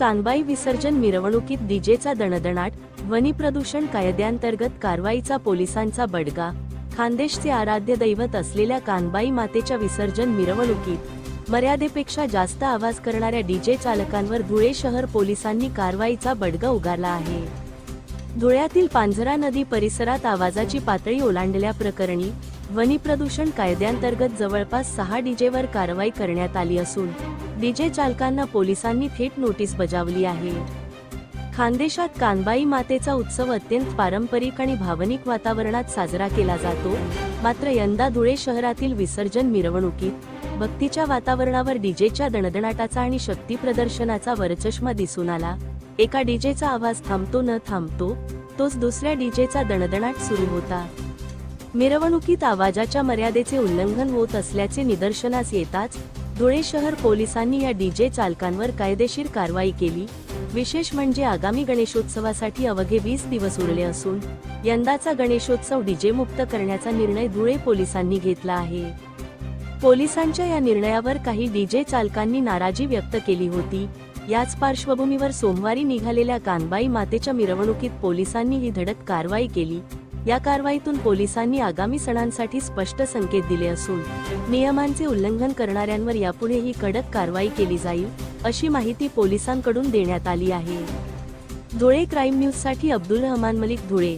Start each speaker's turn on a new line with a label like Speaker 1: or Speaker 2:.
Speaker 1: कानबाई विसर्जन मिरवणुकीत डीजेचा दणदणाट, ध्वनी प्रदूषण कायद्याअंतर्गत कारवाईचा पोलिसांचा बडगा। खान्देशचे आराध्य दैवत असलेल्या कानबाई मातेच्या विसर्जन मिरवणुकीत मर्यादेपेक्षा जास्त आवाज करणाऱ्या डीजे चालकांवर धुळे शहर पोलिसांनी कारवाईचा बडगा उगारला आहे। धुळ्यातील पांझरा नदी परिसरात आवाजाची पातळी ओलांडल्या प्रकरणी ध्वनी प्रदूषण कायद्याअंतर्गत जवळपास 6 डीजेवर कारवाई करण्यात आली असून डीजे चालकांना पोलिसांनी थेट नोटीस बजावली आहे। खानदेशात कानबाई मातेचा उत्सव अत्यंत पारंपरिक आणि भावनिक वातावरणात साजरा केला जातो, मात्र यंदा धुळे शहरातील विसर्जन मिरवणुकीत भक्तीच्या वातावरणावर डीजेच्या दणदणाटाचा आणि शक्ती प्रदर्शनाचा वरचष्मा दिसून आला। एका डीजेचा आवाज थांबतो न थांबतो तोच दुसऱ्या डीजेचा दणदणाट सुरू होता। मिरवणुकीत आवाजाच्या मर्यादेचे उल्लंघन होत असल्याचे निदर्शनास येताच धुळे शहर पोलिसांनी या डीजे चालकांवर कायदेशीर कारवाई केली। विशेष म्हणजे आगामी गणेशोत्सवासाठी अवघे 20 दिवस उरले असून यंदाचा गणेशोत्सव डीजे मुक्त करण्याचा निर्णय धुळे पोलिसांनी घेतला आहे। पोलिसांच्या या निर्णयावर काही डीजे चालकांनी नाराजी व्यक्त केली होती। याच पार्श्वभूमीवर सोमवारी निघालेल्या कानबाई मातेच्या मिरवणुकीत पोलिसांनी ही धडक कारवाई केली। या कारवाईतून पोलिसांनी आगामी सणांसाठी स्पष्ट संकेत दिले असून नियमांचे उल्लंघन करणाऱ्यांवर यापुढेही कडक कारवाई केली जाईल, अशी माहिती पोलिसांकडून देण्यात आली आहे। धुळे क्राईम न्यूजसाठी अब्दुल रहमान मलिक, धुळे।